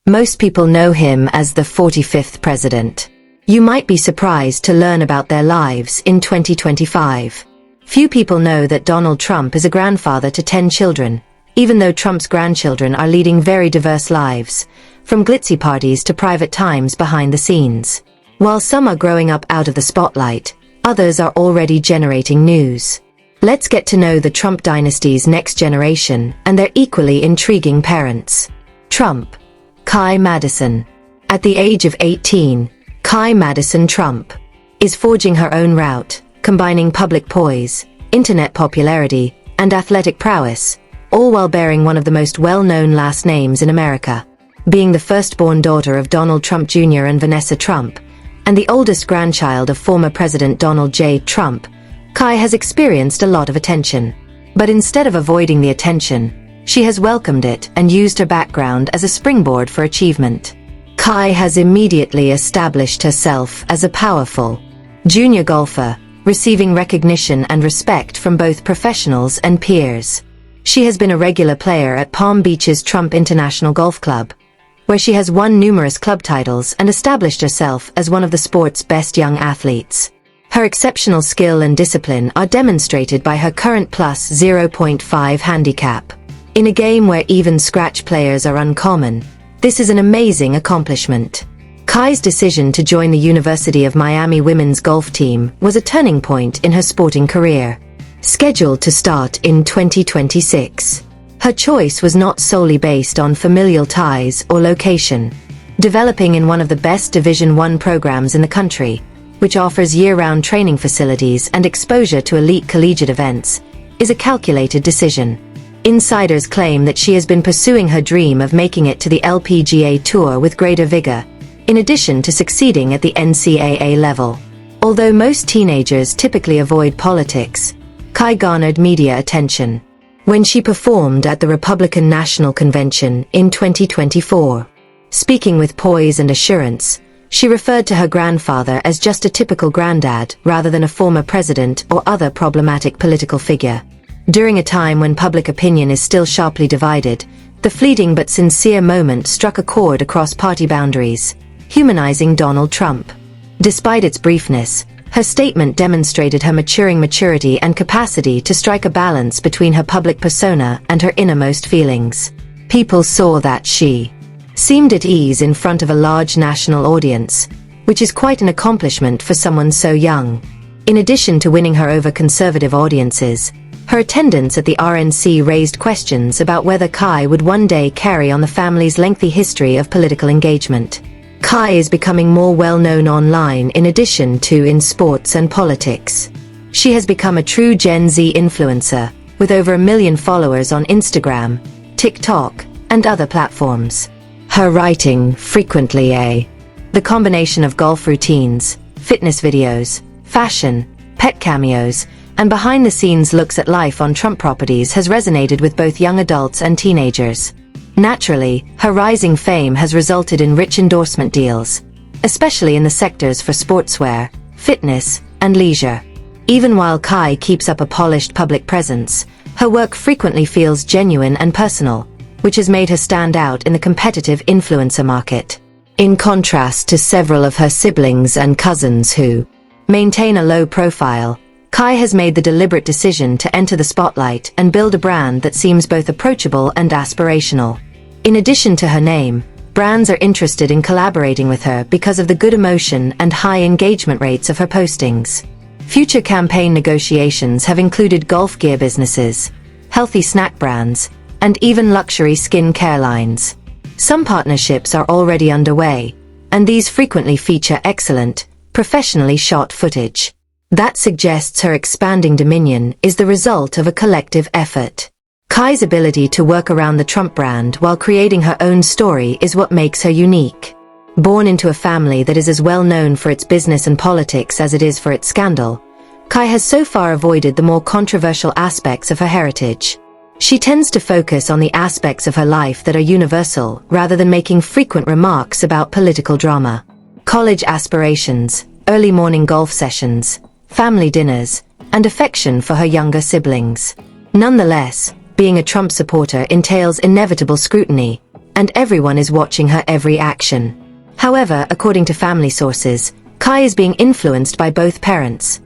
Most people know him as the 45th president. You might be surprised to learn about their lives in 2025. Few people know that Donald Trump is a grandfather to 10 children, even though Trump's grandchildren are leading very diverse lives, from glitzy parties to private times behind the scenes. While some are growing up out of the spotlight, others are already generating news. Let's get to know the Trump dynasty's next generation and their equally intriguing parents. Trump. Kai Madison. At the age of 18, Kai Madison Trump is forging her own route, combining public poise, internet popularity, and athletic prowess, all while bearing one of the most well-known last names in America. Being the firstborn daughter of Donald Trump Jr. and Vanessa Trump, and the oldest grandchild of former President Donald J. Trump, Kai has experienced a lot of attention. But instead of avoiding the attention, she has welcomed it and used her background as a springboard for achievement. Kai has immediately established herself as a powerful junior golfer, receiving recognition and respect from both professionals and peers. She has been a regular player at Palm Beach's Trump International Golf Club, where she has won numerous club titles and established herself as one of the sport's best young athletes. Her exceptional skill and discipline are demonstrated by her current plus 0.5 handicap. In a game where even scratch players are uncommon, this is an amazing accomplishment. Kai's decision to join the University of Miami women's golf team was a turning point in her sporting career. Scheduled to start in 2026. Her choice was not solely based on familial ties or location. Developing in one of the best Division I programs in the country, which offers year-round training facilities and exposure to elite collegiate events, is a calculated decision. Insiders claim that she has been pursuing her dream of making it to the LPGA Tour with greater vigor, in addition to succeeding at the NCAA level. Although most teenagers typically avoid politics, Kai garnered media attention when she performed at the Republican National Convention in 2024. Speaking with poise and assurance, she referred to her grandfather as just a typical granddad rather than a former president or other problematic political figure. During a time when public opinion is still sharply divided, the fleeting but sincere moment struck a chord across party boundaries, humanizing Donald Trump. Despite its briefness, her statement demonstrated her maturing maturity and capacity to strike a balance between her public persona and her innermost feelings. People saw that she seemed at ease in front of a large national audience, which is quite an accomplishment for someone so young. In addition to winning her over conservative audiences, her attendance at the RNC raised questions about whether Kai would one day carry on the family's lengthy history of political engagement. Kai is becoming more well-known online in addition to in sports and politics. She has become a true Gen Z influencer, with over 1 million followers on Instagram, TikTok, and other platforms. Her writing frequently the combination of golf routines, fitness videos, fashion, pet cameos, and behind-the-scenes looks at life on Trump properties has resonated with both young adults and teenagers. Naturally, her rising fame has resulted in rich endorsement deals, especially in the sectors for sportswear, fitness, and leisure. Even while Kai keeps up a polished public presence, her work frequently feels genuine and personal, which has made her stand out in the competitive influencer market. In contrast to several of her siblings and cousins who maintain a low profile, Kai has made the deliberate decision to enter the spotlight and build a brand that seems both approachable and aspirational. In addition to her name, brands are interested in collaborating with her because of the good emotion and high engagement rates of her postings. Future campaign negotiations have included golf gear businesses, healthy snack brands, and even luxury skin care lines. Some partnerships are already underway, and these frequently feature excellent, professionally shot footage. That suggests her expanding dominion is the result of a collective effort. Kai's ability to work around the Trump brand while creating her own story is what makes her unique. Born into a family that is as well known for its business and politics as it is for its scandal, Kai has so far avoided the more controversial aspects of her heritage. She tends to focus on the aspects of her life that are universal rather than making frequent remarks about political drama. College aspirations, early morning golf sessions, family dinners, and affection for her younger siblings. Nonetheless, being a Trump supporter entails inevitable scrutiny, and everyone is watching her every action. However, according to family sources, Kai is being influenced by both parents.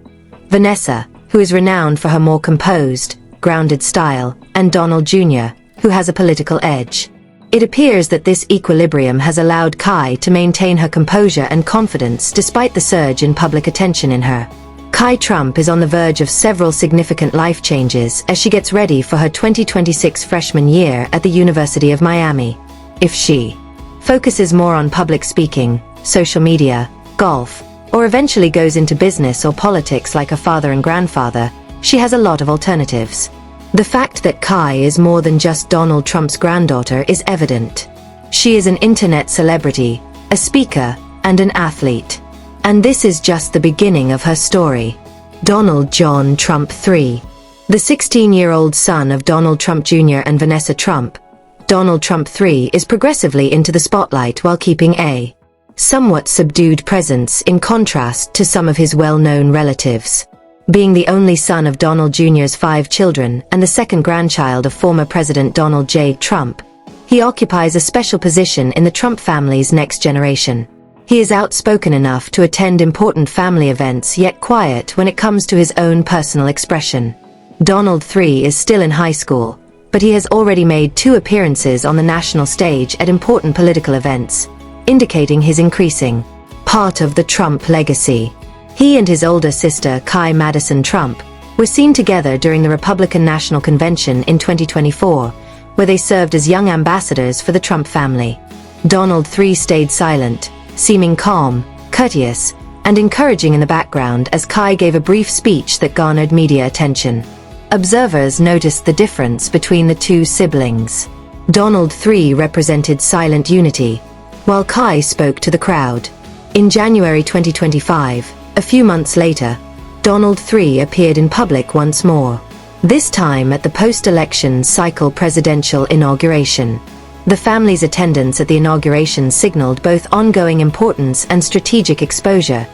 Vanessa, who is renowned for her more composed, grounded style, and Donald Jr., who has a political edge. It appears that this equilibrium has allowed Kai to maintain her composure and confidence despite the surge in public attention in her. Kai Trump is on the verge of several significant life changes as she gets ready for her 2026 freshman year at the University of Miami. If she focuses more on public speaking, social media, golf, or eventually goes into business or politics like her father and grandfather, she has a lot of alternatives. The fact that Kai is more than just Donald Trump's granddaughter is evident. She is an internet celebrity, a speaker, and an athlete. And this is just the beginning of her story. Donald John Trump III. The 16-year-old son of Donald Trump Jr. and Vanessa Trump, Donald Trump III is progressively into the spotlight while keeping a somewhat subdued presence in contrast to some of his well-known relatives. Being the only son of Donald Jr.'s 5 children and the second grandchild of former President Donald J. Trump, he occupies a special position in the Trump family's next generation. He is outspoken enough to attend important family events yet quiet when it comes to his own personal expression. Donald III is still in high school, but he has already made 2 appearances on the national stage at important political events, indicating his increasing part of the Trump legacy. He and his older sister, Kai Madison Trump, were seen together during the Republican National Convention in 2024, where they served as young ambassadors for the Trump family. Donald III stayed silent, seeming calm, courteous, and encouraging in the background as Kai gave a brief speech that garnered media attention. Observers noticed the difference between the 2 siblings. Donald III represented silent unity, while Kai spoke to the crowd. In January 2025, a few months later, Donald III appeared in public once more, this time at the post-election cycle presidential inauguration. The family's attendance at the inauguration signaled both ongoing importance and strategic exposure,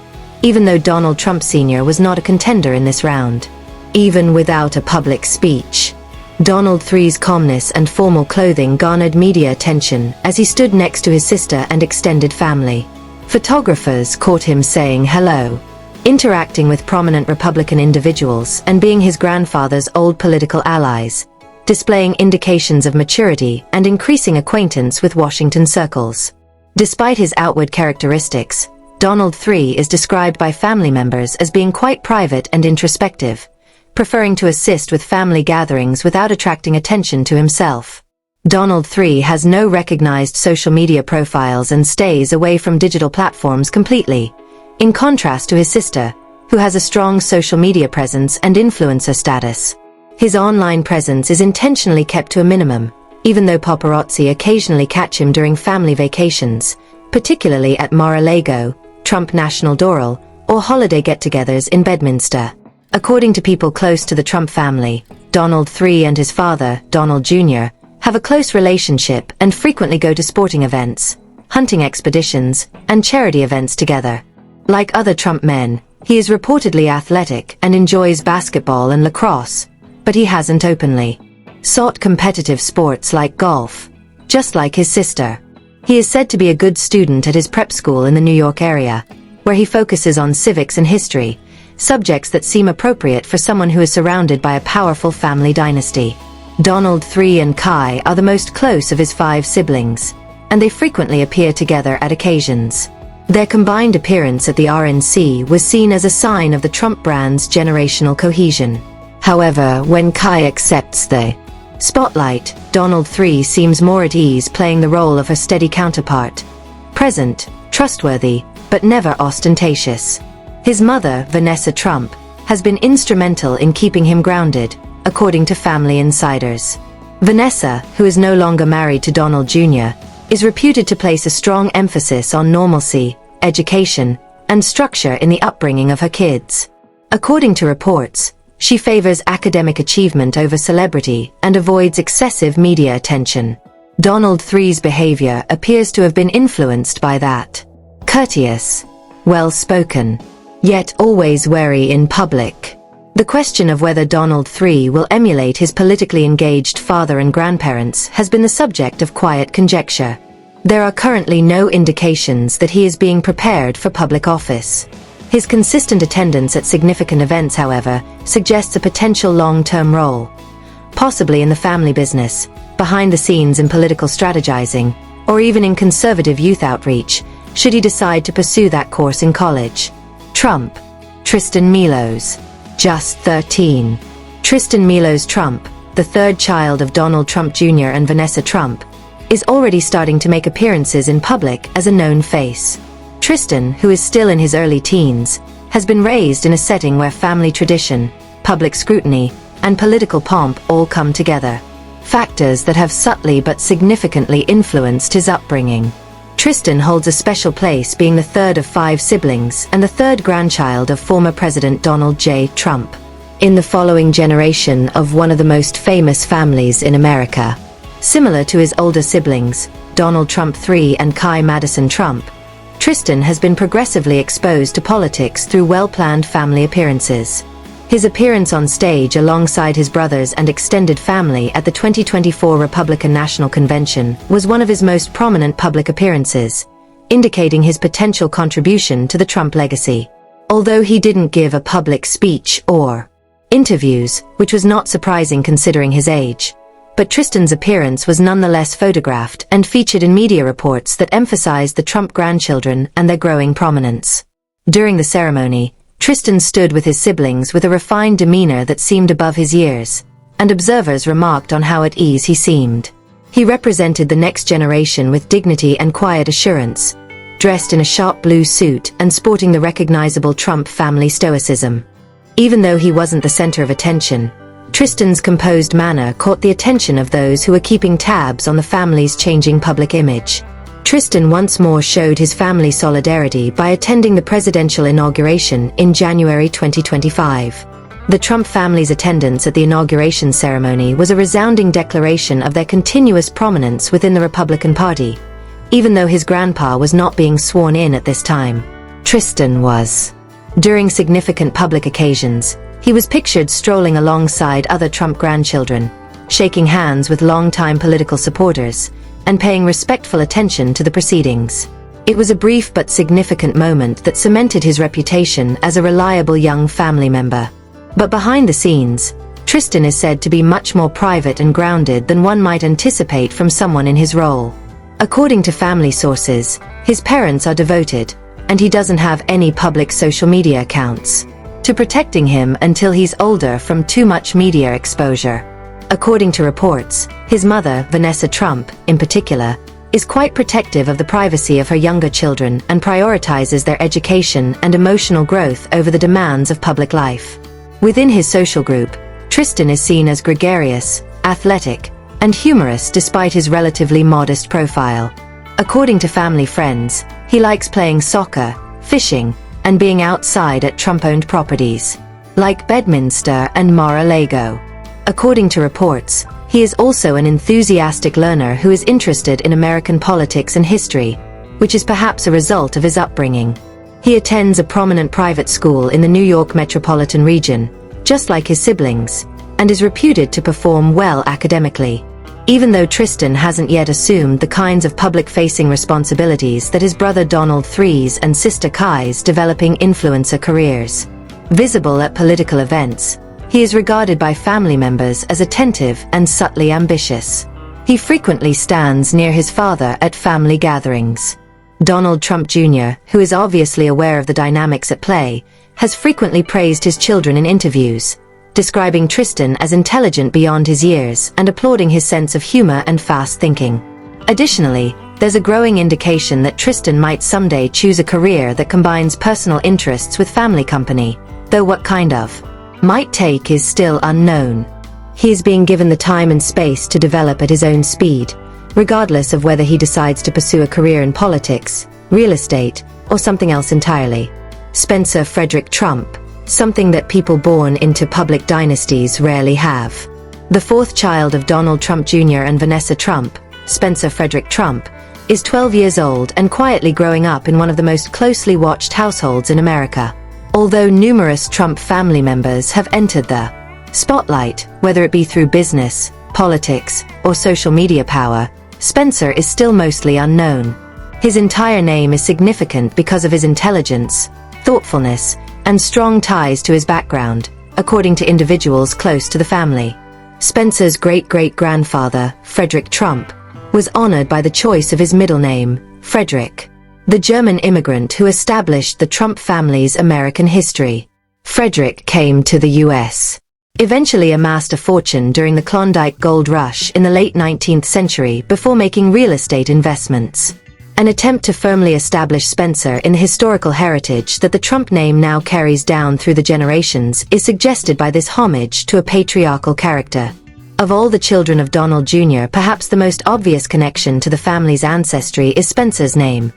even though Donald Trump Sr. was not a contender in this round. Even without a public speech, Donald III's calmness and formal clothing garnered media attention as he stood next to his sister and extended family. Photographers caught him saying hello, interacting with prominent Republican individuals and being his grandfather's old political allies, displaying indications of maturity and increasing acquaintance with Washington circles. Despite his outward characteristics, Donald III is described by family members as being quite private and introspective, preferring to assist with family gatherings without attracting attention to himself. Donald III has no recognized social media profiles and stays away from digital platforms completely, in contrast to his sister, who has a strong social media presence and influencer status. His online presence is intentionally kept to a minimum, even though paparazzi occasionally catch him during family vacations, particularly at Mar-a-Lago, Trump National Doral, or holiday get-togethers in Bedminster. According to people close to the Trump family, Donald III and his father, Donald Jr., have a close relationship and frequently go to sporting events, hunting expeditions, and charity events together. Like other Trump men, he is reportedly athletic and enjoys basketball and lacrosse, but he hasn't openly sought competitive sports like golf, just like his sister. He is said to be a good student at his prep school in the New York area, where he focuses on civics and history, subjects that seem appropriate for someone who is surrounded by a powerful family dynasty. Donald III and Kai are the most close of his 5 siblings, and they frequently appear together at occasions. Their combined appearance at the RNC was seen as a sign of the Trump brand's generational cohesion. However, when Kai accepts the spotlight, Donald III seems more at ease playing the role of her steady counterpart, present, trustworthy, but never ostentatious. His mother, Vanessa Trump, has been instrumental in keeping him grounded, according to family insiders. Vanessa, who is no longer married to Donald Jr., is reputed to place a strong emphasis on normalcy, education, and structure in the upbringing of her kids. According to reports, she favors academic achievement over celebrity and avoids excessive media attention. Donald III's behavior appears to have been influenced by that. Courteous, well-spoken, yet always wary in public. The question of whether Donald III will emulate his politically engaged father and grandparents has been the subject of quiet conjecture. There are currently no indications that he is being prepared for public office. His consistent attendance at significant events, however, suggests a potential long-term role, possibly in the family business, behind the scenes in political strategizing, or even in conservative youth outreach, should he decide to pursue that course in college. Trump. Tristan Milos. Just 13. Tristan Milos Trump, the third child of Donald Trump Jr. and Vanessa Trump, is already starting to make appearances in public as a known face. Tristan, who is still in his early teens, has been raised in a setting where family tradition, public scrutiny, and political pomp all come together. Factors that have subtly but significantly influenced his upbringing. Tristan holds a special place, being the third of 5 siblings and the third grandchild of former President Donald J. Trump, in the following generation of one of the most famous families in America. Similar to his older siblings, Donald Trump III and Kai Madison Trump, Tristan has been progressively exposed to politics through well-planned family appearances. His appearance on stage alongside his brothers and extended family at the 2024 Republican National Convention was one of his most prominent public appearances, indicating his potential contribution to the Trump legacy. Although he didn't give a public speech or interviews, which was not surprising considering his age, but Tristan's appearance was nonetheless photographed and featured in media reports that emphasized the Trump grandchildren and their growing prominence. During the ceremony, Tristan stood with his siblings with a refined demeanor that seemed above his years, and observers remarked on how at ease he seemed. He represented the next generation with dignity and quiet assurance, dressed in a sharp blue suit and sporting the recognizable Trump family stoicism. Even though he wasn't the center of attention, Tristan's composed manner caught the attention of those who were keeping tabs on the family's changing public image. Tristan once more showed his family solidarity by attending the presidential inauguration in January 2025. The Trump family's attendance at the inauguration ceremony was a resounding declaration of their continuous prominence within the Republican Party, even though his grandpa was not being sworn in at this time. Tristan was. During significant public occasions, he was pictured strolling alongside other Trump grandchildren, shaking hands with longtime political supporters, and paying respectful attention to the proceedings. It was a brief but significant moment that cemented his reputation as a reliable young family member. But behind the scenes, Tristan is said to be much more private and grounded than one might anticipate from someone in his role. According to family sources, his parents are devoted, and he doesn't have any public social media accounts, to protecting him until he's older from too much media exposure. According to reports, his mother, Vanessa Trump, in particular, is quite protective of the privacy of her younger children and prioritizes their education and emotional growth over the demands of public life. Within his social group, Tristan is seen as gregarious, athletic, and humorous despite his relatively modest profile. According to family friends, he likes playing soccer, fishing, and being outside at Trump-owned properties, like Bedminster and Mar-a-Lago. According to reports, he is also an enthusiastic learner who is interested in American politics and history, which is perhaps a result of his upbringing. He attends a prominent private school in the New York metropolitan region, just like his siblings, and is reputed to perform well academically. Even though Tristan hasn't yet assumed the kinds of public-facing responsibilities that his brother Donald III's and sister Kai's developing influencer careers. Visible at political events, he is regarded by family members as attentive and subtly ambitious. He frequently stands near his father at family gatherings. Donald Trump Jr., who is obviously aware of the dynamics at play, has frequently praised his children in interviews, describing Tristan as intelligent beyond his years and applauding his sense of humor and fast thinking. Additionally, there's a growing indication that Tristan might someday choose a career that combines personal interests with family company, though what kind of might take is still unknown. He is being given the time and space to develop at his own speed, regardless of whether he decides to pursue a career in politics, real estate, or something else entirely. Spencer Frederick Trump, something that people born into public dynasties rarely have. The fourth child of Donald Trump Jr. and Vanessa Trump, Spencer Frederick Trump, is 12 years old and quietly growing up in one of the most closely watched households in America. Although numerous Trump family members have entered the spotlight, whether it be through business, politics, or social media power, Spencer is still mostly unknown. His entire name is significant because of his intelligence, thoughtfulness, and strong ties to his background, according to individuals close to the family. Spencer's great-great-grandfather, Frederick Trump, was honored by the choice of his middle name, Frederick, the German immigrant who established the Trump family's American history. Frederick came to the U.S., eventually amassed a fortune during the Klondike Gold Rush in the late 19th century before making real estate investments. An attempt to firmly establish Spencer in the historical heritage that the Trump name now carries down through the generations is suggested by this homage to a patriarchal character. Of all the children of Donald Jr., perhaps the most obvious connection to the family's ancestry is Spencer's name,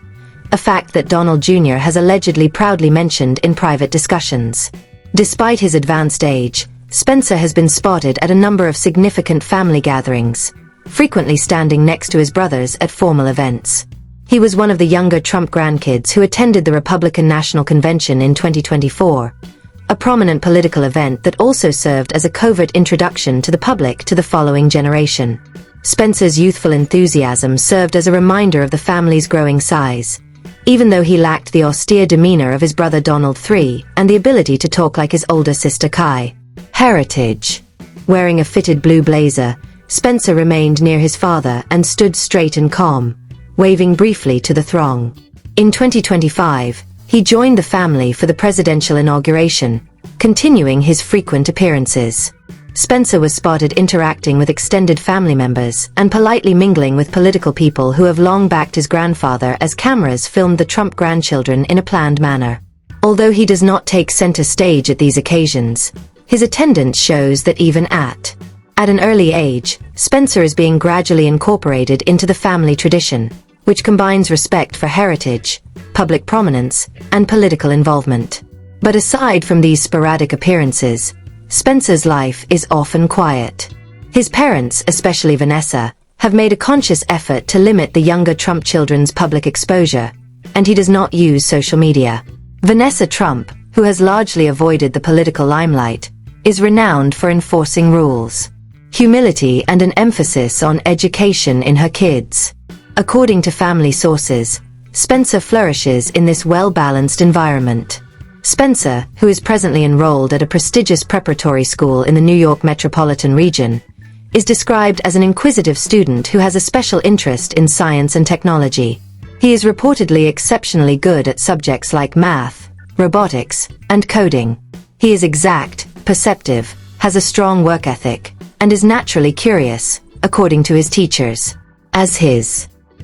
a fact that Donald Jr. has allegedly proudly mentioned in private discussions. Despite his advanced age, Spencer has been spotted at a number of significant family gatherings, frequently standing next to his brothers at formal events. He was one of the younger Trump grandkids who attended the Republican National Convention in 2024, a prominent political event that also served as a covert introduction to the public to the following generation. Spencer's youthful enthusiasm served as a reminder of the family's growing size, even though he lacked the austere demeanor of his brother Donald III and the ability to talk like his older sister Kai. Heritage. Wearing a fitted blue blazer, Spencer remained near his father and stood straight and calm, waving briefly to the throng. In 2025, he joined the family for the presidential inauguration, continuing his frequent appearances. Spencer was spotted interacting with extended family members and politely mingling with political people who have long backed his grandfather as cameras filmed the Trump grandchildren in a planned manner. Although he does not take center stage at these occasions, his attendance shows that even at an early age, Spencer is being gradually incorporated into the family tradition, which combines respect for heritage, public prominence, and political involvement. But aside from these sporadic appearances, Spencer's life is often quiet. His parents, especially Vanessa, have made a conscious effort to limit the younger Trump children's public exposure, and he does not use social media. Vanessa Trump, who has largely avoided the political limelight, is renowned for enforcing rules, humility, and an emphasis on education in her kids. According to family sources, Spencer flourishes in this well-balanced environment. Spencer, who is presently enrolled at a prestigious preparatory school in the New York metropolitan region, is described as an inquisitive student who has a special interest in science and technology. He is reportedly exceptionally good at subjects like math, robotics, and coding. He is exact, perceptive, has a strong work ethic, and is naturally curious, according to his teachers.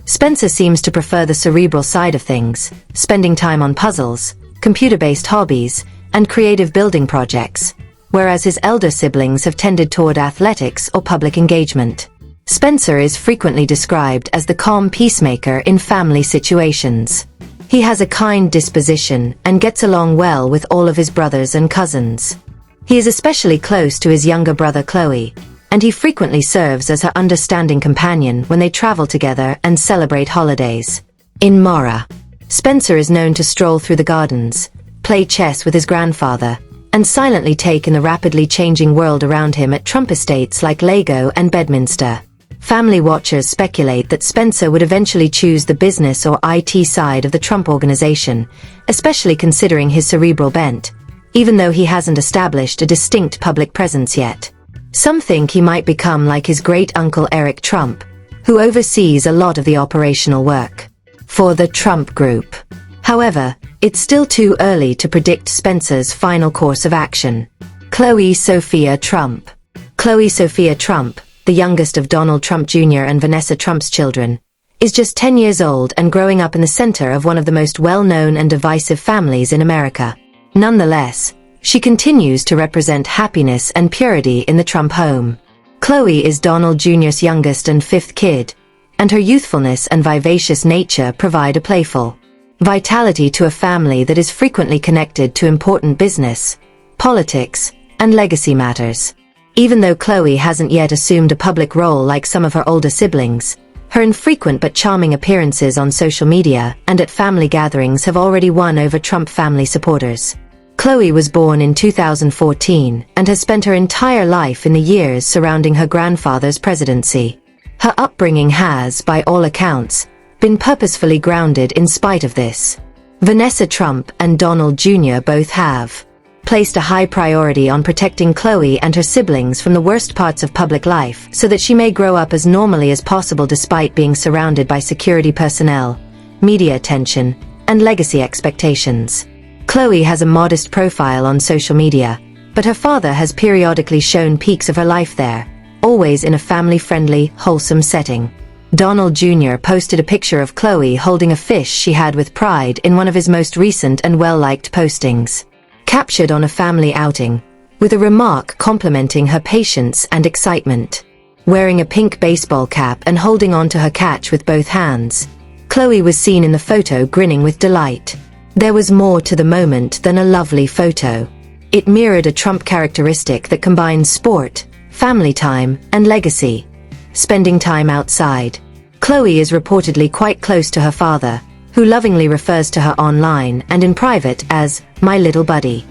Spencer seems to prefer the cerebral side of things, spending time on puzzles, computer-based hobbies, and creative building projects, whereas his elder siblings have tended toward athletics or public engagement. Spencer is frequently described as the calm peacemaker in family situations. He has a kind disposition and gets along well with all of his brothers and cousins. He is especially close to his younger brother Chloe, and he frequently serves as her understanding companion when they travel together and celebrate holidays. In Mora, Spencer is known to stroll through the gardens, play chess with his grandfather, and silently take in the rapidly changing world around him at Trump estates like Lego and Bedminster. Family watchers speculate that Spencer would eventually choose the business or IT side of the Trump organization, especially considering his cerebral bent, even though he hasn't established a distinct public presence yet. Some think he might become like his great-uncle Eric Trump, who oversees a lot of the operational work for the Trump Group. However, it's still too early to predict Spencer's final course of action. Chloe Sophia Trump. Chloe Sophia Trump, the youngest of Donald Trump Jr. and Vanessa Trump's children, is just 10 years old and growing up in the center of one of the most well-known and divisive families in America. Nonetheless, she continues to represent happiness and purity in the Trump home. Chloe is Donald Jr.'s youngest and fifth kid, and her youthfulness and vivacious nature provide a playful vitality to a family that is frequently connected to important business, politics, and legacy matters. Even though Chloe hasn't yet assumed a public role like some of her older siblings, her infrequent but charming appearances on social media and at family gatherings have already won over Trump family supporters. Chloe was born in 2014 and has spent her entire life in the years surrounding her grandfather's presidency. Her upbringing has, by all accounts, been purposefully grounded in spite of this. Vanessa Trump and Donald Jr. both have placed a high priority on protecting Chloe and her siblings from the worst parts of public life so that she may grow up as normally as possible despite being surrounded by security personnel, media attention, and legacy expectations. Chloe has a modest profile on social media, but her father has periodically shown peaks of her life there, always in a family-friendly, wholesome setting. Donald Jr. posted a picture of Chloe holding a fish she had with pride in one of his most recent and well-liked postings, captured on a family outing, with a remark complimenting her patience and excitement. Wearing a pink baseball cap and holding onto her catch with both hands, Chloe was seen in the photo grinning with delight. There was more to the moment than a lovely photo. It mirrored a Trump characteristic that combines sport, family time, and legacy. Spending time outside. Chloe is reportedly quite close to her father, who lovingly refers to her online and in private as "my little buddy."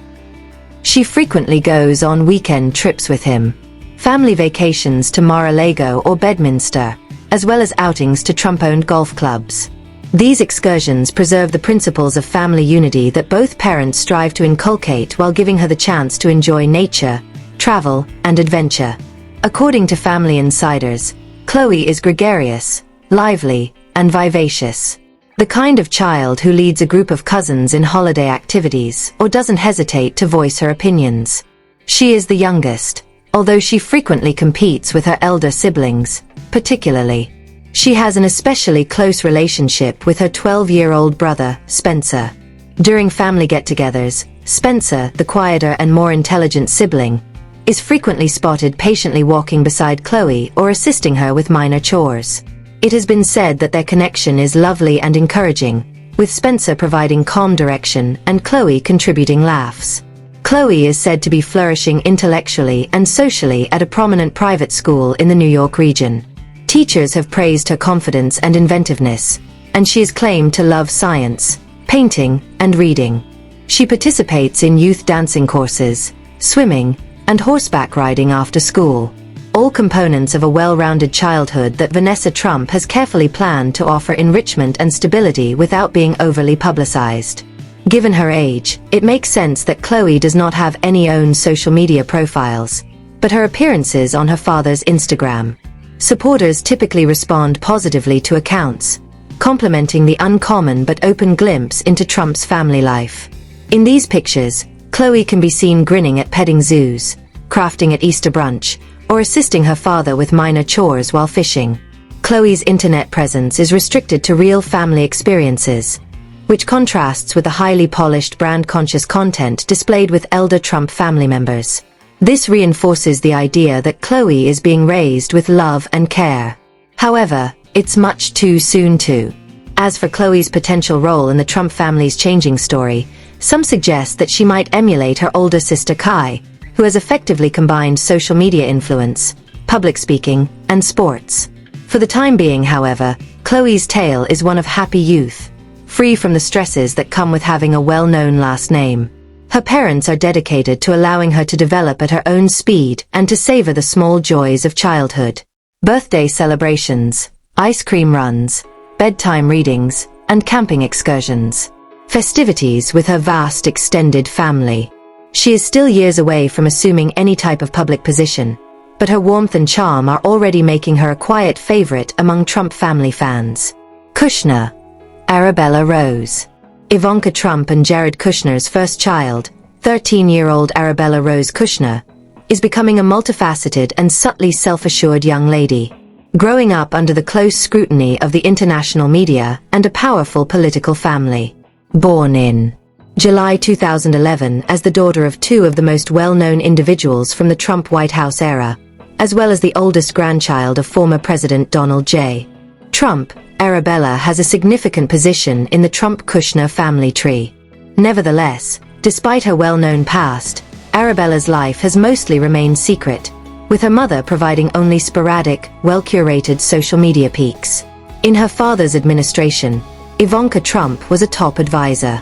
She frequently goes on weekend trips with him, family vacations to Mar-a-Lago or Bedminster, as well as outings to Trump-owned golf clubs. These excursions preserve the principles of family unity that both parents strive to inculcate while giving her the chance to enjoy nature, travel, and adventure. According to family insiders, Chloe is gregarious, lively, and vivacious. The kind of child who leads a group of cousins in holiday activities or doesn't hesitate to voice her opinions. She is the youngest, although she frequently competes with her elder siblings, particularly. She has an especially close relationship with her 12-year-old brother, Spencer. During family get-togethers, Spencer, the quieter and more intelligent sibling, is frequently spotted patiently walking beside Chloe or assisting her with minor chores. It has been said that their connection is lovely and encouraging, with Spencer providing calm direction and Chloe contributing laughs. Chloe is said to be flourishing intellectually and socially at a prominent private school in the New York region. Teachers have praised her confidence and inventiveness, and she is claimed to love science, painting, and reading. She participates in youth dancing courses, swimming, and horseback riding after school. All components of a well-rounded childhood that Vanessa Trump has carefully planned to offer enrichment and stability without being overly publicized. Given her age, it makes sense that Chloe does not have any own social media profiles, but her appearances on her father's Instagram. Supporters typically respond positively to accounts, complimenting the uncommon but open glimpse into Trump's family life. In these pictures, Chloe can be seen grinning at petting zoos, crafting at Easter brunch, or assisting her father with minor chores while fishing. Chloe's internet presence is restricted to real family experiences, which contrasts with the highly polished brand-conscious content displayed with elder Trump family members. This reinforces the idea that Chloe is being raised with love and care. However, it's much too soon to. As for Chloe's potential role in the Trump family's changing story, some suggest that she might emulate her older sister Kai, who has effectively combined social media influence, public speaking, and sports. For the time being, however, Chloe's tale is one of happy youth, free from the stresses that come with having a well-known last name. Her parents are dedicated to allowing her to develop at her own speed and to savor the small joys of childhood. Birthday celebrations, ice cream runs, bedtime readings, and camping excursions. Festivities with her vast extended family. She is still years away from assuming any type of public position, but her warmth and charm are already making her a quiet favorite among Trump family fans. Kushner. Arabella Rose. Ivanka Trump and Jared Kushner's first child, 13-year-old Arabella Rose Kushner, is becoming a multifaceted and subtly self-assured young lady, growing up under the close scrutiny of the international media and a powerful political family. Born in July 2011 as the daughter of two of the most well-known individuals from the Trump White House era, as well as the oldest grandchild of former President Donald J. Trump, Arabella has a significant position in the Trump-Kushner family tree. Nevertheless, despite her well-known past, Arabella's life has mostly remained secret, with her mother providing only sporadic, well-curated social media peeks. In her father's administration, Ivanka Trump was a top advisor,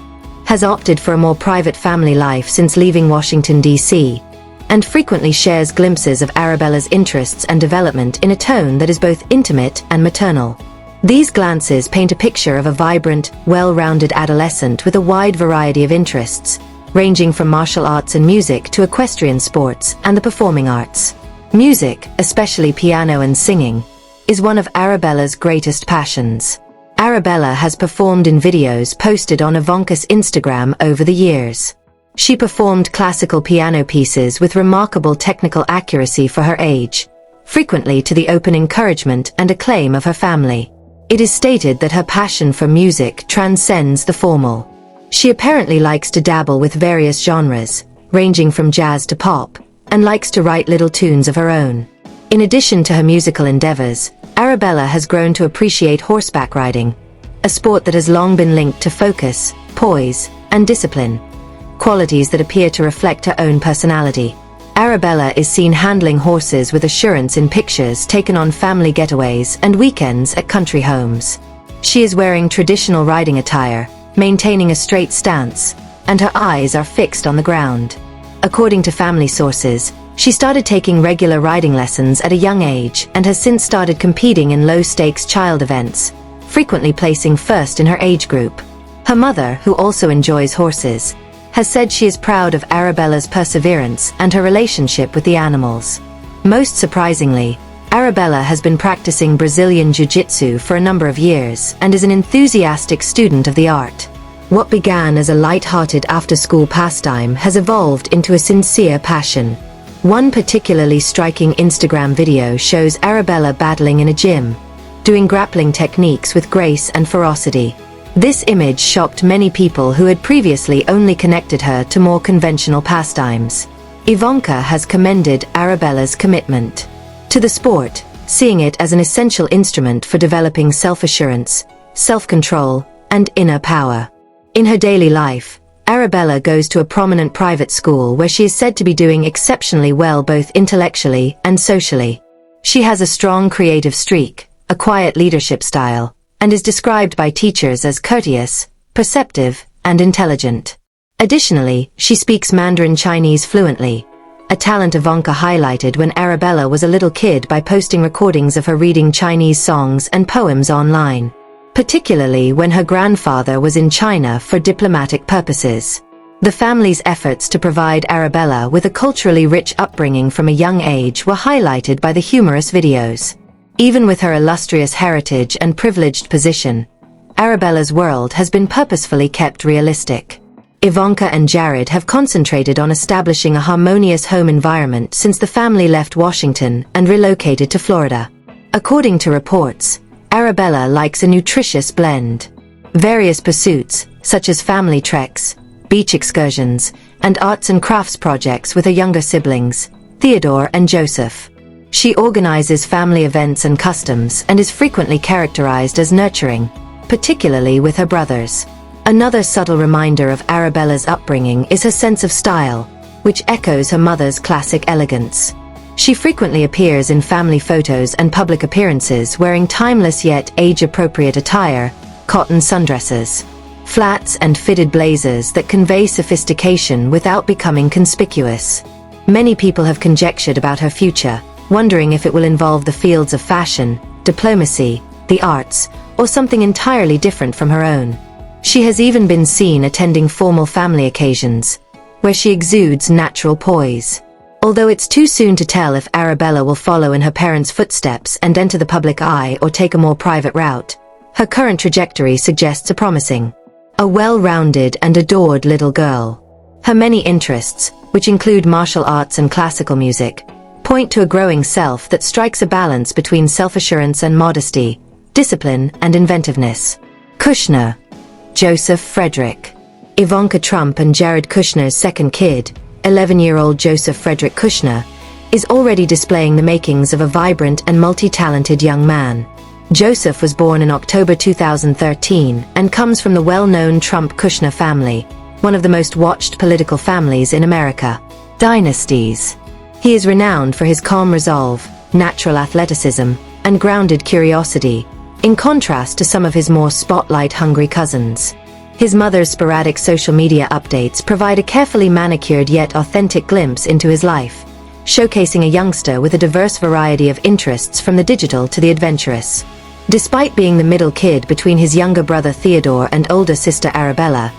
has opted for a more private family life since leaving Washington, D.C., and frequently shares glimpses of Arabella's interests and development in a tone that is both intimate and maternal. These glances paint a picture of a vibrant, well-rounded adolescent with a wide variety of interests, ranging from martial arts and music to equestrian sports and the performing arts. Music, especially piano and singing, is one of Arabella's greatest passions. Arabella has performed in videos posted on Ivanka's Instagram over the years. She performed classical piano pieces with remarkable technical accuracy for her age, frequently to the open encouragement and acclaim of her family. It is stated that her passion for music transcends the formal. She apparently likes to dabble with various genres, ranging from jazz to pop, and likes to write little tunes of her own. In addition to her musical endeavors, Arabella has grown to appreciate horseback riding, a sport that has long been linked to focus, poise, and discipline, qualities that appear to reflect her own personality. Arabella is seen handling horses with assurance in pictures taken on family getaways and weekends at country homes. She is wearing traditional riding attire, maintaining a straight stance, and her eyes are fixed on the ground. According to family sources, she started taking regular riding lessons at a young age and has since started competing in low-stakes child events, frequently placing first in her age group. Her mother, who also enjoys horses, has said she is proud of Arabella's perseverance and her relationship with the animals. Most surprisingly, Arabella has been practicing Brazilian Jiu-Jitsu for a number of years and is an enthusiastic student of the art. What began as a light-hearted after-school pastime has evolved into a sincere passion. One particularly striking Instagram video shows Arabella battling in a gym, doing grappling techniques with grace and ferocity. This image shocked many people who had previously only connected her to more conventional pastimes. Ivanka has commended Arabella's commitment to the sport, seeing it as an essential instrument for developing self-assurance, self-control, and inner power. In her daily life, Arabella goes to a prominent private school where she is said to be doing exceptionally well both intellectually and socially. She has a strong creative streak, a quiet leadership style, and is described by teachers as courteous, perceptive, and intelligent. Additionally, she speaks Mandarin Chinese fluently, a talent Ivanka highlighted when Arabella was a little kid by posting recordings of her reading Chinese songs and poems online, particularly when her grandfather was in China for diplomatic purposes. The family's efforts to provide Arabella with a culturally rich upbringing from a young age were highlighted by the humorous videos. Even with her illustrious heritage and privileged position, Arabella's world has been purposefully kept realistic. Ivanka and Jared have concentrated on establishing a harmonious home environment since the family left Washington and relocated to Florida. According to reports, Arabella likes a nutritious blend. Various pursuits, such as family treks, beach excursions, and arts and crafts projects with her younger siblings, Theodore and Joseph. She organizes family events and customs and is frequently characterized as nurturing, particularly with her brothers. Another subtle reminder of Arabella's upbringing is her sense of style, which echoes her mother's classic elegance. She frequently appears in family photos and public appearances wearing timeless yet age-appropriate attire, cotton sundresses, flats and fitted blazers that convey sophistication without becoming conspicuous. Many people have conjectured about her future, wondering if it will involve the fields of fashion, diplomacy, the arts, or something entirely different from her own. She has even been seen attending formal family occasions, where she exudes natural poise. Although it's too soon to tell if Arabella will follow in her parents' footsteps and enter the public eye or take a more private route, her current trajectory suggests a promising, a well-rounded and adored little girl. Her many interests, which include martial arts and classical music, point to a growing self that strikes a balance between self-assurance and modesty, discipline and inventiveness. Kushner, Joseph Frederick. Ivanka Trump and Jared Kushner's second kid, 11-year-old Joseph Frederick Kushner, is already displaying the makings of a vibrant and multi-talented young man. Joseph was born in October 2013 and comes from the well-known Trump-Kushner family, one of the most watched political families in America. Dynasties. He is renowned for his calm resolve, natural athleticism, and grounded curiosity, in contrast to some of his more spotlight-hungry cousins. His mother's sporadic social media updates provide a carefully manicured yet authentic glimpse into his life, showcasing a youngster with a diverse variety of interests from the digital to the adventurous. Despite being the middle kid between his younger brother Theodore and older sister Arabella,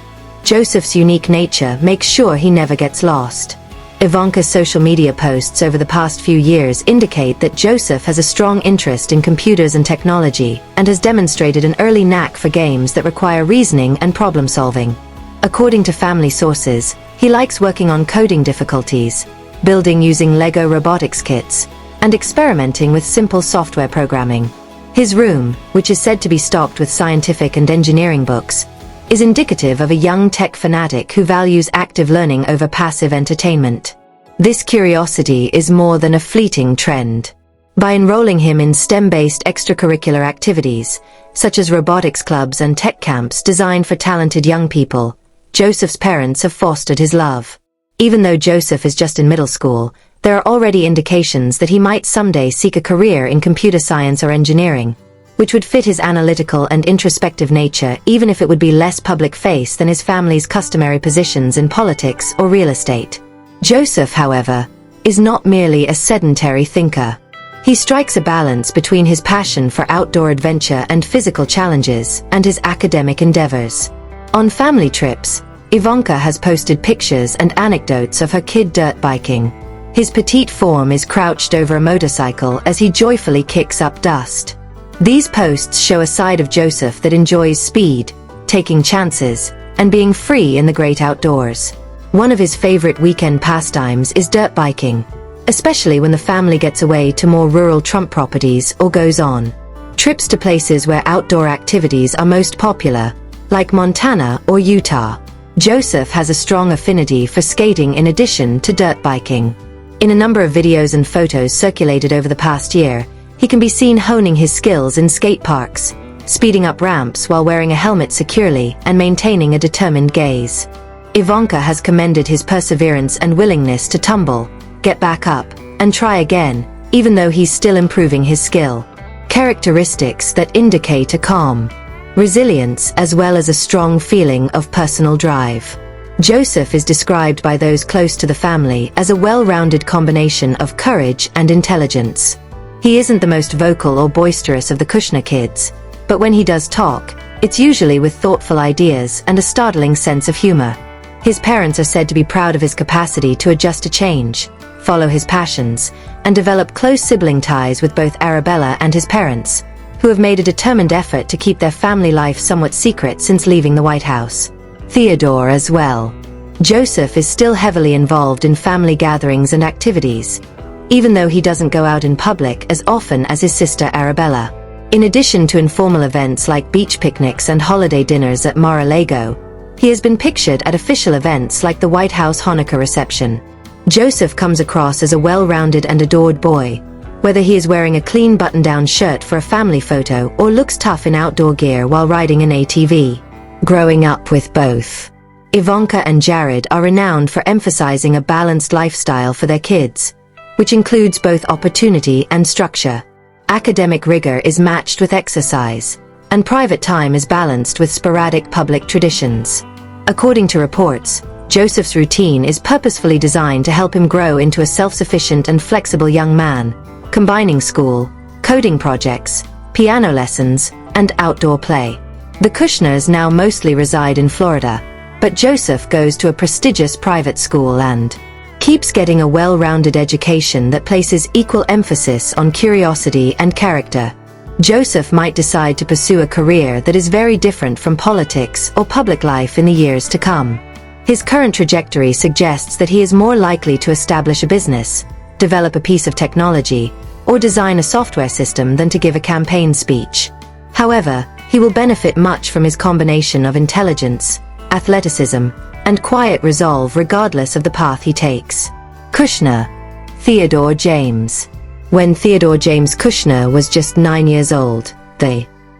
Joseph's unique nature makes sure he never gets lost. Ivanka's social media posts over the past few years indicate that Joseph has a strong interest in computers and technology and has demonstrated an early knack for games that require reasoning and problem-solving. According to family sources, he likes working on coding difficulties, building using Lego robotics kits, and experimenting with simple software programming. His room, which is said to be stocked with scientific and engineering books, is indicative of a young tech fanatic who values active learning over passive entertainment. This curiosity is more than a fleeting trend. By enrolling him in STEM-based extracurricular activities, such as robotics clubs and tech camps designed for talented young people, Joseph's parents have fostered his love. Even though Joseph is just in middle school, there are already indications that he might someday seek a career in computer science or engineering, which would fit his analytical and introspective nature even if it would be less public-face than his family's customary positions in politics or real estate. Joseph, however, is not merely a sedentary thinker. He strikes a balance between his passion for outdoor adventure and physical challenges and his academic endeavors. On family trips, Ivanka has posted pictures and anecdotes of her kid dirt biking. His petite form is crouched over a motorcycle as he joyfully kicks up dust. These posts show a side of Joseph that enjoys speed, taking chances, and being free in the great outdoors. One of his favorite weekend pastimes is dirt biking, especially when the family gets away to more rural Trump properties or goes on trips to places where outdoor activities are most popular, like Montana or Utah. Joseph has a strong affinity for skating in addition to dirt biking. In a number of videos and photos circulated over the past year, he can be seen honing his skills in skate parks, speeding up ramps while wearing a helmet securely and maintaining a determined gaze. Ivanka has commended his perseverance and willingness to tumble, get back up, and try again, even though he's still improving his skill. Characteristics that indicate a calm resilience as well as a strong feeling of personal drive. Joseph is described by those close to the family as a well-rounded combination of courage and intelligence. He isn't the most vocal or boisterous of the Kushner kids, but when he does talk, it's usually with thoughtful ideas and a startling sense of humor. His parents are said to be proud of his capacity to adjust to change, follow his passions, and develop close sibling ties with both Arabella and his parents, who have made a determined effort to keep their family life somewhat secret since leaving the White House. Theodore as well. Joseph is still heavily involved in family gatherings and activities, even though he doesn't go out in public as often as his sister Arabella. In addition to informal events like beach picnics and holiday dinners at Mar-a-Lago, he has been pictured at official events like the White House Hanukkah reception. Joseph comes across as a well-rounded and adored boy, whether he is wearing a clean button-down shirt for a family photo or looks tough in outdoor gear while riding an ATV. Growing up with both Ivanka and Jared are renowned for emphasizing a balanced lifestyle for their kids, which includes both opportunity and structure. Academic rigor is matched with exercise, and private time is balanced with sporadic public traditions. According to reports, Joseph's routine is purposefully designed to help him grow into a self-sufficient and flexible young man, combining school, coding projects, piano lessons, and outdoor play. The Kushners now mostly reside in Florida, but Joseph goes to a prestigious private school and keeps getting a well-rounded education that places equal emphasis on curiosity and character. Joseph might decide to pursue a career that is very different from politics or public life in the years to come. His current trajectory suggests that he is more likely to establish a business, develop a piece of technology, or design a software system than to give a campaign speech. However, he will benefit much from his combination of intelligence, athleticism, and quiet resolve regardless of the path he takes. Kushner. Theodore James. When Theodore James Kushner was just 9 years old,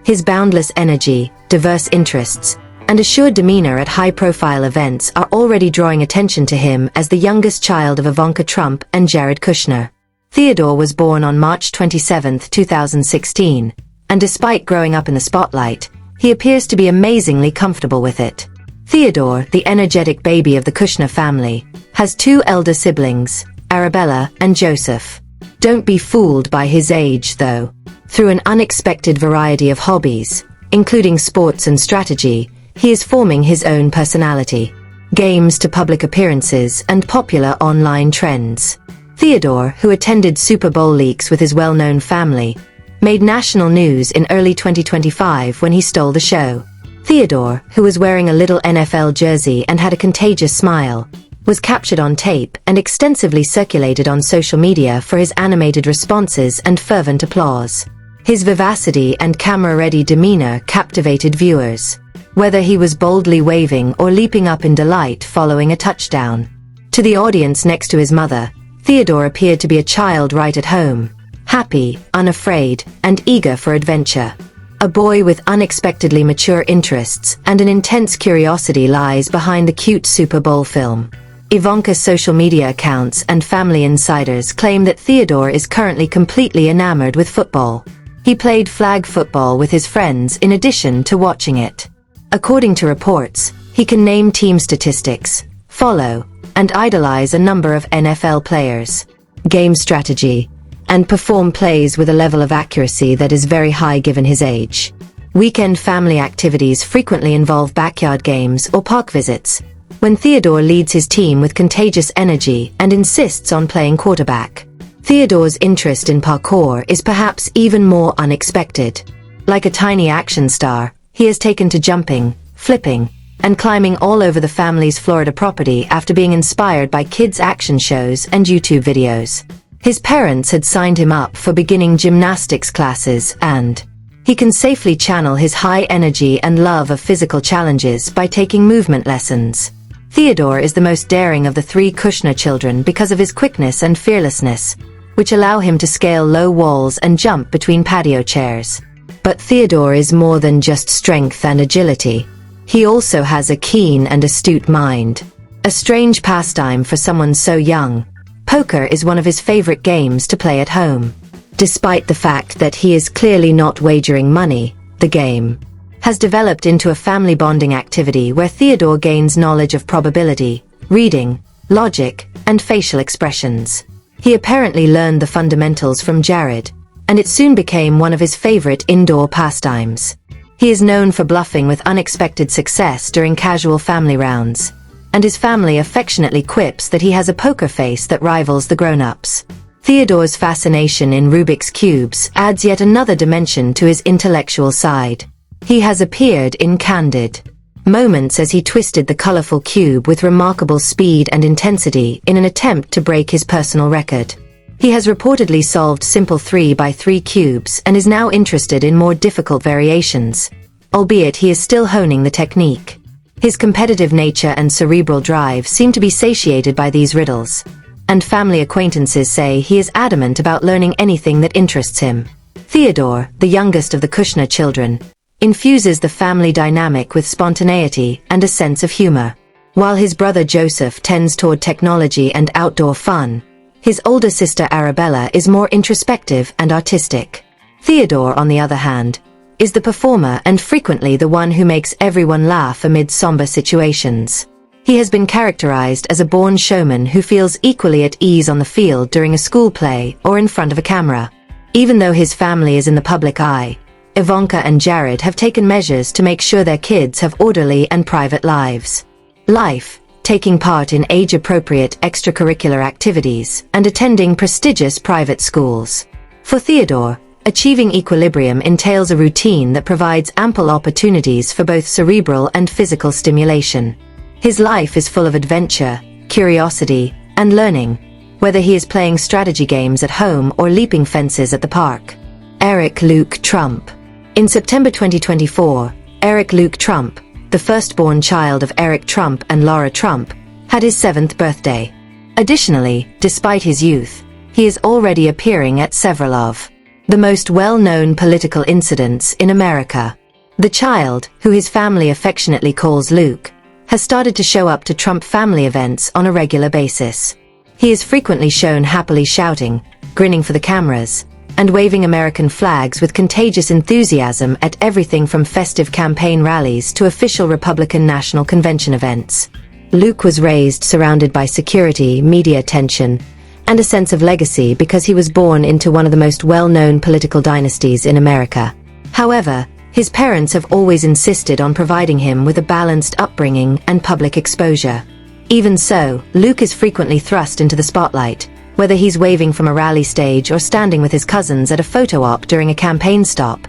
his boundless energy, diverse interests, and assured demeanor at high-profile events are already drawing attention to him as the youngest child of Ivanka Trump and Jared Kushner. Theodore was born on March 27, 2016, and despite growing up in the spotlight, he appears to be amazingly comfortable with it. Theodore, the energetic baby of the Kushner family, has two elder siblings, Arabella and Joseph. Don't be fooled by his age, though. Through an unexpected variety of hobbies, including sports and strategy, he is forming his own personality. Games to public appearances and popular online trends. Theodore, who attended Super Bowl leaks with his well-known family, made national news in early 2025 when he stole the show. Theodore, who was wearing a little NFL jersey and had a contagious smile, was captured on tape and extensively circulated on social media for his animated responses and fervent applause. His vivacity and camera-ready demeanor captivated viewers, whether he was boldly waving or leaping up in delight following a touchdown. To the audience next to his mother, Theodore appeared to be a child right at home, happy, unafraid, and eager for adventure. A boy with unexpectedly mature interests and an intense curiosity lies behind the cute Super Bowl film. Ivanka's social media accounts and family insiders claim that Theodore is currently completely enamored with football. He played flag football with his friends in addition to watching it. According to reports, he can name team statistics, follow, and idolize a number of NFL players, game strategy, and perform plays with a level of accuracy that is very high given his age. Weekend family activities frequently involve backyard games or park visits, when Theodore leads his team with contagious energy and insists on playing quarterback. Theodore's interest in parkour is perhaps even more unexpected. Like a tiny action star, he has taken to jumping, flipping, and climbing all over the family's Florida property after being inspired by kids' action shows and YouTube videos. His parents had signed him up for beginning gymnastics classes and he can safely channel his high energy and love of physical challenges by taking movement lessons. Theodore is the most daring of the three Kushner children because of his quickness and fearlessness, which allow him to scale low walls and jump between patio chairs. But Theodore is more than just strength and agility. He also has a keen and astute mind. A strange pastime for someone so young, poker is one of his favorite games to play at home. Despite the fact that he is clearly not wagering money, the game has developed into a family bonding activity where Theodore gains knowledge of probability, reading, logic, and facial expressions. He apparently learned the fundamentals from Jared, and it soon became one of his favorite indoor pastimes. He is known for bluffing with unexpected success during casual family rounds, and his family affectionately quips that he has a poker face that rivals the grown-ups. Theodore's fascination in Rubik's Cubes adds yet another dimension to his intellectual side. He has appeared in candid moments as he twisted the colorful cube with remarkable speed and intensity in an attempt to break his personal record. He has reportedly solved simple 3x3 cubes and is now interested in more difficult variations, albeit he is still honing the technique. His competitive nature and cerebral drive seem to be satiated by these riddles, and family acquaintances say he is adamant about learning anything that interests him. Theodore, the youngest of the Kushner children, infuses the family dynamic with spontaneity and a sense of humor. While his brother Joseph tends toward technology and outdoor fun, his older sister Arabella is more introspective and artistic. Theodore, on the other hand, is the performer and frequently the one who makes everyone laugh amid somber situations. He has been characterized as a born showman who feels equally at ease on the field during a school play or in front of a camera. Even though his family is in the public eye, Ivanka and Jared have taken measures to make sure their kids have orderly and private lives. Taking part in age-appropriate extracurricular activities and attending prestigious private schools. For Theodore, achieving equilibrium entails a routine that provides ample opportunities for both cerebral and physical stimulation. His life is full of adventure, curiosity, and learning, whether he is playing strategy games at home or leaping fences at the park. Eric Luke Trump. In September 2024, Eric Luke Trump, the firstborn child of Eric Trump and Laura Trump, had his 7th birthday. Additionally, despite his youth, he is already appearing at several of the most well-known political incidents in America. The child, who his family affectionately calls Luke, has started to show up to Trump family events on a regular basis. He is frequently shown happily shouting, grinning for the cameras, and waving American flags with contagious enthusiasm at everything from festive campaign rallies to official Republican National Convention events. Luke was raised surrounded by security, media attention, and a sense of legacy because he was born into one of the most well-known political dynasties in America. However, his parents have always insisted on providing him with a balanced upbringing and public exposure. Even so, Luke is frequently thrust into the spotlight, whether he's waving from a rally stage or standing with his cousins at a photo op during a campaign stop,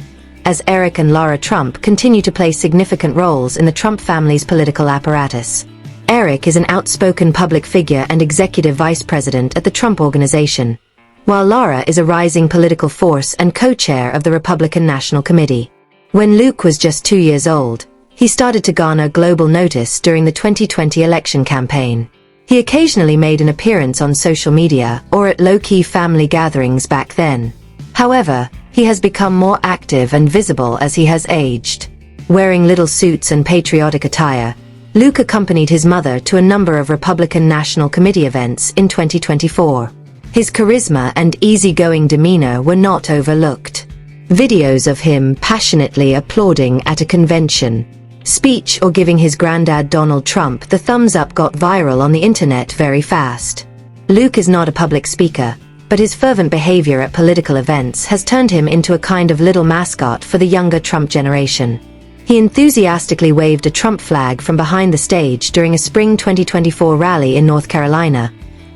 as Eric and Laura Trump continue to play significant roles in the Trump family's political apparatus. Eric is an outspoken public figure and executive vice president at the Trump Organization, while Laura is a rising political force and co-chair of the Republican National Committee. When Luke was just 2 years old, he started to garner global notice during the 2020 election campaign. He occasionally made an appearance on social media or at low-key family gatherings back then. However, he has become more active and visible as he has aged. Wearing little suits and patriotic attire, Luke accompanied his mother to a number of Republican National Committee events in 2024. His charisma and easygoing demeanor were not overlooked. Videos of him passionately applauding at a convention speech or giving his granddad Donald Trump the thumbs up got viral on the internet very fast. Luke is not a public speaker, but his fervent behavior at political events has turned him into a kind of little mascot for the younger Trump generation. He enthusiastically waved a Trump flag from behind the stage during a spring 2024 rally in North Carolina,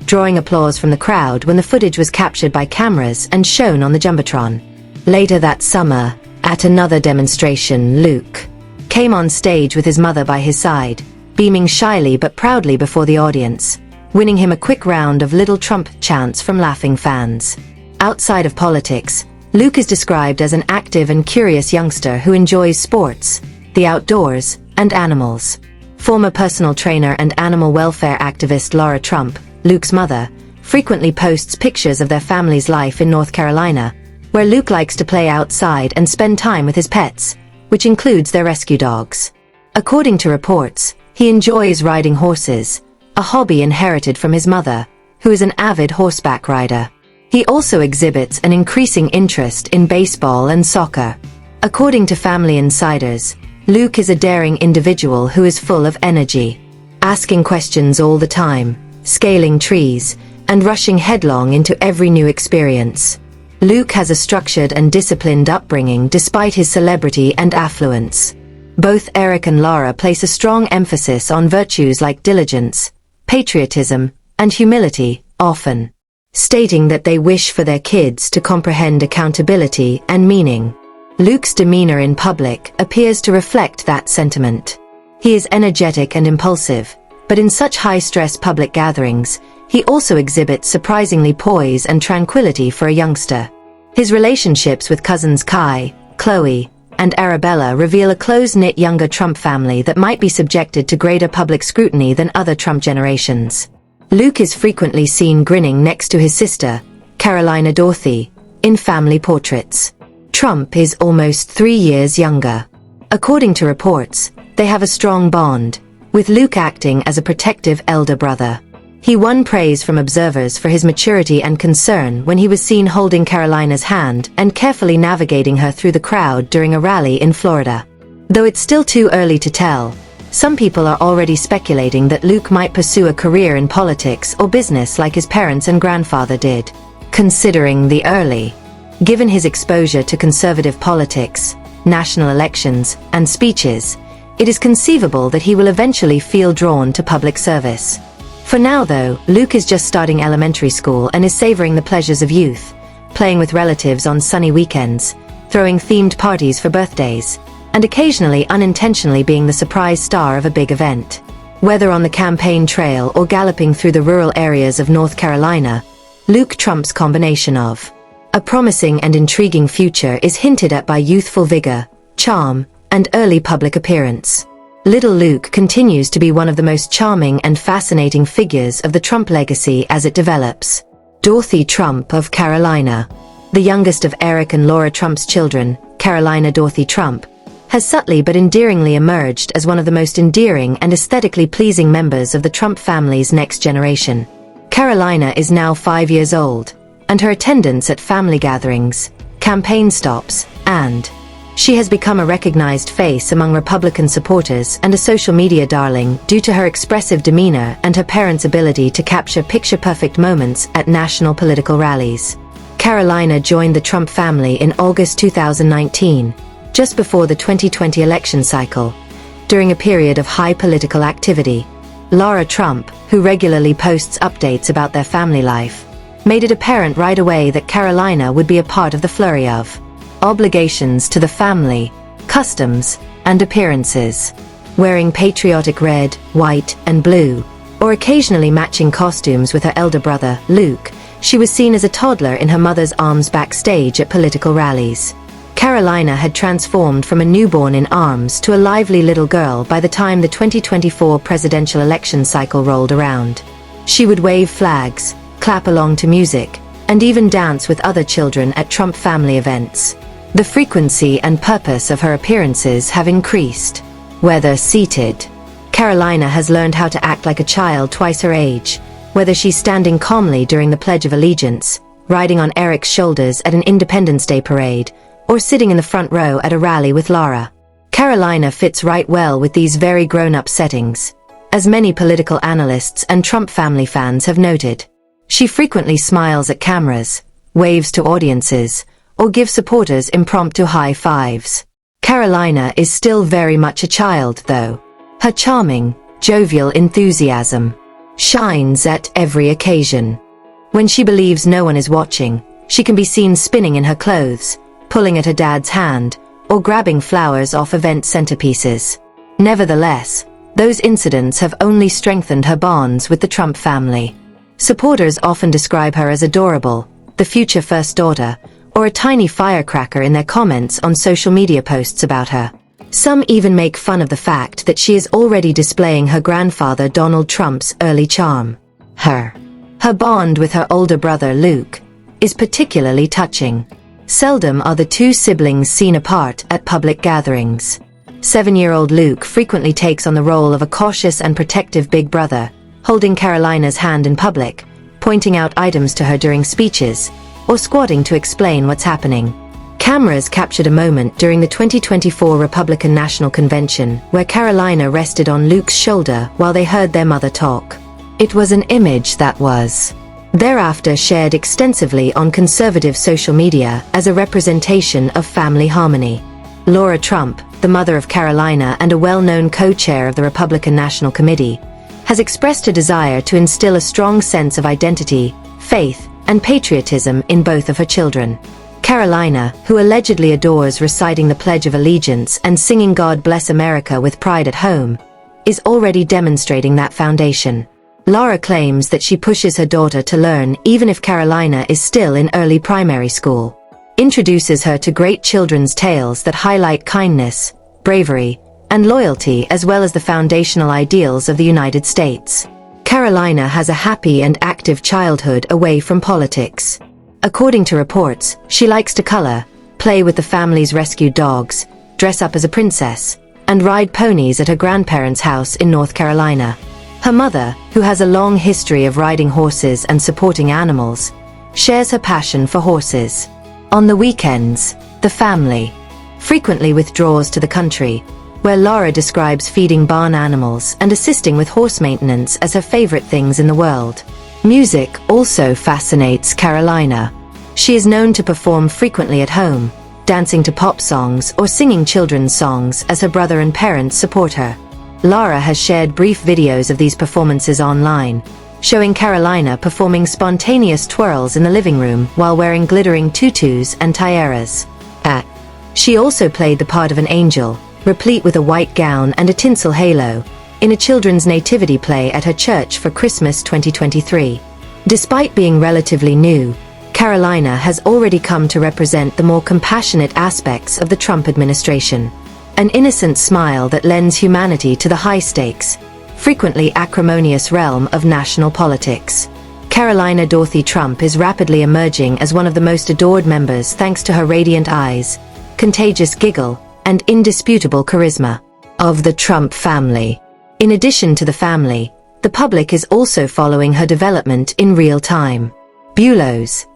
drawing applause from the crowd when the footage was captured by cameras and shown on the Jumbotron. Later that summer, at another demonstration, Luke came on stage with his mother by his side, beaming shyly but proudly before the audience, winning him a quick round of little Trump chants from laughing fans. Outside of politics, Luke is described as an active and curious youngster who enjoys sports, the outdoors, and animals. Former personal trainer and animal welfare activist Laura Trump, Luke's mother, frequently posts pictures of their family's life in North Carolina, where Luke likes to play outside and spend time with his pets, which includes their rescue dogs. According to reports, he enjoys riding horses, a hobby inherited from his mother, who is an avid horseback rider. He also exhibits an increasing interest in baseball and soccer. According to family insiders, Luke is a daring individual who is full of energy, asking questions all the time, scaling trees, and rushing headlong into every new experience. Luke has a structured and disciplined upbringing despite his celebrity and affluence. Both Eric and Laura place a strong emphasis on virtues like diligence, patriotism, and humility, often stating that they wish for their kids to comprehend accountability and meaning. Luke's demeanor in public appears to reflect that sentiment. He is energetic and impulsive, but in such high-stress public gatherings, he also exhibits surprisingly poise and tranquility for a youngster. His relationships with cousins Kai, Chloe, and Arabella reveal a close-knit younger Trump family that might be subjected to greater public scrutiny than other Trump generations. Luke is frequently seen grinning next to his sister, Carolina Dorothy, in family portraits. Trump is almost 3 years younger. According to reports, they have a strong bond, with Luke acting as a protective elder brother. He won praise from observers for his maturity and concern when he was seen holding Carolina's hand and carefully navigating her through the crowd during a rally in Florida. Though it's still too early to tell, some people are already speculating that Luke might pursue a career in politics or business like his parents and grandfather did. Considering the early, given his exposure to conservative politics, national elections, and speeches, it is conceivable that he will eventually feel drawn to public service. For now though, Luke is just starting elementary school and is savoring the pleasures of youth, playing with relatives on sunny weekends, throwing themed parties for birthdays, and occasionally unintentionally being the surprise star of a big event. Whether on the campaign trail or galloping through the rural areas of North Carolina, Luke Trump's combination of a promising and intriguing future is hinted at by youthful vigor, charm, and early public appearance. Little Luke continues to be one of the most charming and fascinating figures of the Trump legacy as it develops. Dorothy Trump of Carolina, the youngest of Eric and Laura Trump's children, Carolina Dorothy Trump, has subtly but endearingly emerged as one of the most endearing and aesthetically pleasing members of the Trump family's next generation. Carolina is now 5 years old, and her attendance at family gatherings, campaign stops, and she has become a recognized face among Republican supporters and a social media darling due to her expressive demeanor and her parents' ability to capture picture-perfect moments at national political rallies. Carolina joined the Trump family in August 2019, just before the 2020 election cycle, during a period of high political activity. Lara Trump, who regularly posts updates about their family life, made it apparent right away that Carolina would be a part of the flurry of obligations to the family, customs, and appearances. Wearing patriotic red, white, and blue, or occasionally matching costumes with her elder brother, Luke, she was seen as a toddler in her mother's arms backstage at political rallies. Carolina had transformed from a newborn in arms to a lively little girl by the time the 2024 presidential election cycle rolled around. She would wave flags, clap along to music, and even dance with other children at Trump family events. The frequency and purpose of her appearances have increased. Whether seated, Carolina has learned how to act like a child twice her age, whether she's standing calmly during the Pledge of Allegiance, riding on Eric's shoulders at an Independence Day parade, or sitting in the front row at a rally with Lara. Carolina fits right well with these very grown-up settings, as many political analysts and Trump family fans have noted. She frequently smiles at cameras, waves to audiences, or gives supporters impromptu high fives. Carolina is still very much a child, though. Her charming, jovial enthusiasm shines at every occasion. When she believes no one is watching, she can be seen spinning in her clothes, pulling at her dad's hand, or grabbing flowers off event centerpieces. Nevertheless, those incidents have only strengthened her bonds with the Trump family. Supporters often describe her as adorable, the future first daughter, or a tiny firecracker in their comments on social media posts about her. Some even make fun of the fact that she is already displaying her grandfather Donald Trump's early charm. Her bond with her older brother Luke is particularly touching. Seldom are the two siblings seen apart at public gatherings. 7-year-old Luke frequently takes on the role of a cautious and protective big brother, holding Carolina's hand in public, pointing out items to her during speeches, or squatting to explain what's happening. Cameras captured a moment during the 2024 Republican National Convention where Carolina rested on Luke's shoulder while they heard their mother talk. It was an image that was thereafter shared extensively on conservative social media as a representation of family harmony. Lara Trump, the mother of Carolina and a well-known co-chair of the Republican National Committee, has expressed a desire to instill a strong sense of identity, faith, and patriotism in both of her children. Carolina, who allegedly adores reciting the Pledge of Allegiance and singing God Bless America with pride at home, is already demonstrating that foundation. Lara claims that she pushes her daughter to learn even if Carolina is still in early primary school, introduces her to great children's tales that highlight kindness, bravery, and loyalty as well as the foundational ideals of the United States. Carolina has a happy and active childhood away from politics. According to reports, she likes to color, play with the family's rescued dogs, dress up as a princess, and ride ponies at her grandparents' house in North Carolina. Her mother, who has a long history of riding horses and supporting animals, shares her passion for horses. On the weekends, the family frequently withdraws to the country, where Lara describes feeding barn animals and assisting with horse maintenance as her favorite things in the world. Music also fascinates Carolina. She is known to perform frequently at home, dancing to pop songs or singing children's songs as her brother and parents support her. Lara has shared brief videos of these performances online, showing Carolina performing spontaneous twirls in the living room while wearing glittering tutus and tiaras. She also played the part of an angel, replete with a white gown and a tinsel halo, in a children's nativity play at her church for Christmas 2023. Despite being relatively new, Carolina has already come to represent the more compassionate aspects of the Trump administration. An innocent smile that lends humanity to the high-stakes, frequently acrimonious realm of national politics. Carolina Dorothy Trump is rapidly emerging as one of the most adored members thanks to her radiant eyes, contagious giggle, and indisputable charisma of the Trump family. In addition to the family, the public is also following her development in real time. Bulos,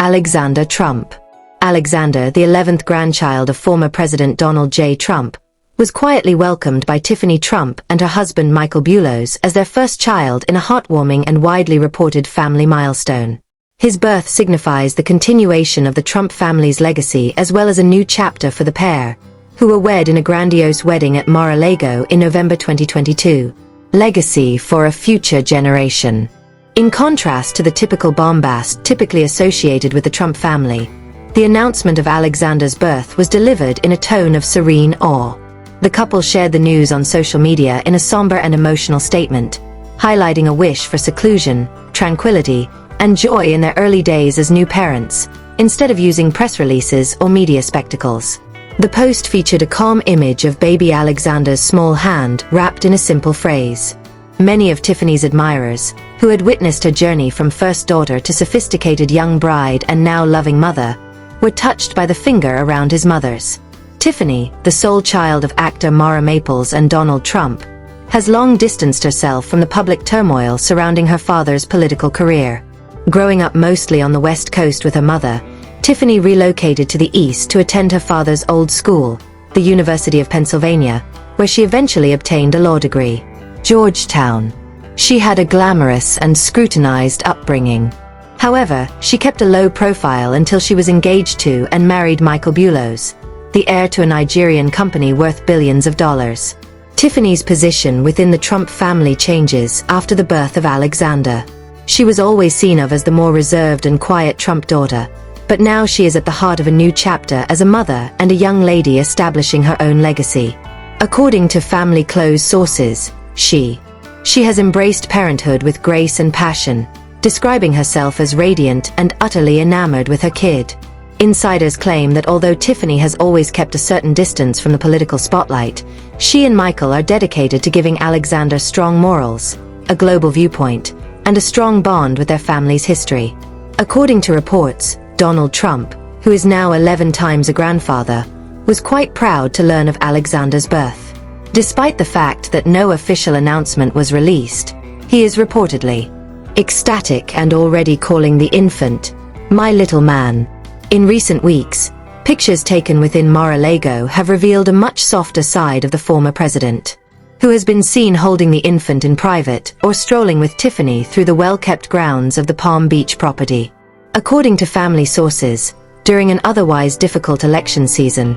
Alexander Trump. Alexander, the 11th grandchild of former President Donald J. Trump, was quietly welcomed by Tiffany Trump and her husband Michael Bulos as their first child in a heartwarming and widely reported family milestone. His birth signifies the continuation of the Trump family's legacy as well as a new chapter for the pair, who were wed in a grandiose wedding at Mar-a-Lago in November 2022. Legacy for a future generation. In contrast to the typical bombast typically associated with the Trump family, the announcement of Alexander's birth was delivered in a tone of serene awe. The couple shared the news on social media in a somber and emotional statement, highlighting a wish for seclusion, tranquility, and joy in their early days as new parents, instead of using press releases or media spectacles. The post featured a calm image of baby Alexander's small hand wrapped in a simple phrase. Many of Tiffany's admirers, who had witnessed her journey from first daughter to sophisticated young bride and now loving mother, were touched by the finger around his mother's. Tiffany, the sole child of actor Mara Maples and Donald Trump, has long distanced herself from the public turmoil surrounding her father's political career. Growing up mostly on the West Coast with her mother, Tiffany relocated to the East to attend her father's old school, the University of Pennsylvania, where she eventually obtained a law degree. Georgetown. She had a glamorous and scrutinized upbringing. However, she kept a low profile until she was engaged to and married Michael Bulos, the heir to a Nigerian company worth billions of dollars. Tiffany's position within the Trump family changes after the birth of Alexander. She was always seen of as the more reserved and quiet Trump daughter, but now she is at the heart of a new chapter as a mother and a young lady establishing her own legacy. According to family-close sources, she has embraced parenthood with grace and passion, describing herself as radiant and utterly enamored with her kid. Insiders claim that although Tiffany has always kept a certain distance from the political spotlight, she and Michael are dedicated to giving Alexander strong morals, a global viewpoint, and a strong bond with their family's history. According to reports, Donald Trump, who is now 11 times a grandfather, was quite proud to learn of Alexander's birth. Despite the fact that no official announcement was released, he is reportedly ecstatic and already calling the infant, "my little man." In recent weeks, pictures taken within Mar-a-Lago have revealed a much softer side of the former president, who has been seen holding the infant in private or strolling with Tiffany through the well-kept grounds of the Palm Beach property. According to family sources, during an otherwise difficult election season,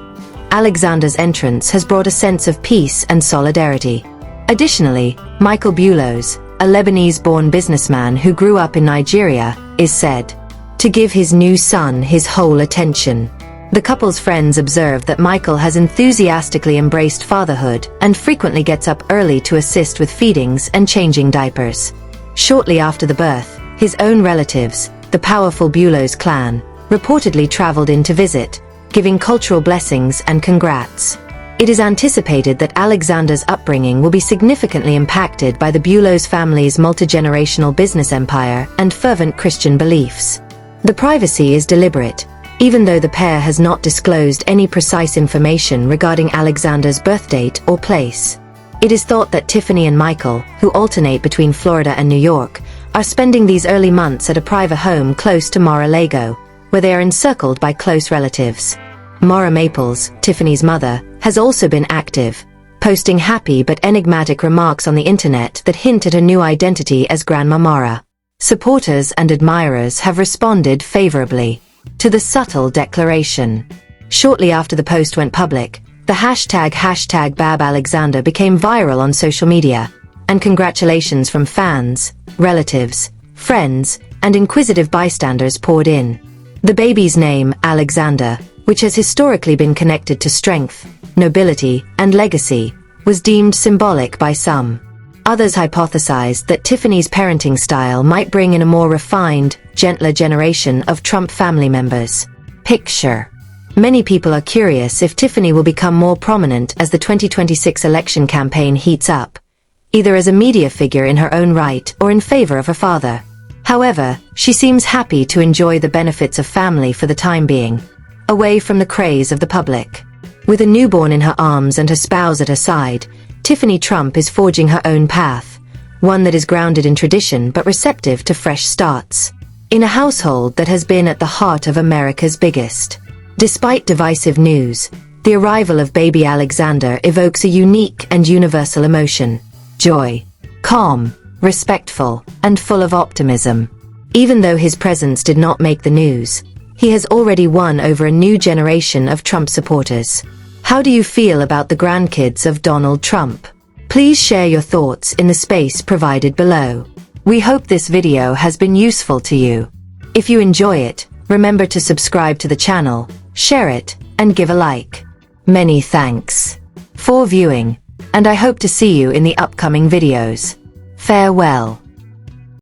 Alexander's entrance has brought a sense of peace and solidarity. Additionally, Michael Bulos, a Lebanese-born businessman who grew up in Nigeria, is said to give his new son his whole attention. The couple's friends observe that Michael has enthusiastically embraced fatherhood and frequently gets up early to assist with feedings and changing diapers. Shortly after the birth, his own relatives, the powerful Bulos clan, reportedly traveled in to visit, giving cultural blessings and congrats. It is anticipated that Alexander's upbringing will be significantly impacted by the Bulos family's multi-generational business empire and fervent Christian beliefs. The privacy is deliberate, even though the pair has not disclosed any precise information regarding Alexander's birth date or place. It is thought that Tiffany and Michael, who alternate between Florida and New York, are spending these early months at a private home close to Mar-a-Lago, where they are encircled by close relatives. Mara Maples, Tiffany's mother, has also been active, posting happy but enigmatic remarks on the internet that hint at a new identity as Grandma Mara. Supporters and admirers have responded favorably to the subtle declaration. Shortly after the post went public, the hashtag Bab Alexander became viral on social media, and congratulations from fans, relatives, friends, and inquisitive bystanders poured in. The baby's name, Alexander, which has historically been connected to strength, nobility, and legacy, was deemed symbolic by some. Others hypothesized that Tiffany's parenting style might bring in a more refined, gentler generation of Trump family members. Picture. Many people are curious if Tiffany will become more prominent as the 2026 election campaign heats up, either as a media figure in her own right or in favor of her father. However, she seems happy to enjoy the benefits of family for the time being, away from the craze of the public. With a newborn in her arms and her spouse at her side, Tiffany Trump is forging her own path, one that is grounded in tradition but receptive to fresh starts. In a household that has been at the heart of America's biggest. Despite divisive news, the arrival of baby Alexander evokes a unique and universal emotion: joy. Calm, respectful, and full of optimism. Even though his presence did not make the news, he has already won over a new generation of Trump supporters. How do you feel about the grandkids of Donald Trump? Please share your thoughts in the space provided below. We hope this video has been useful to you. If you enjoy it, remember to subscribe to the channel, share it, and give a like. Many thanks for viewing, and I hope to see you in the upcoming videos. Farewell.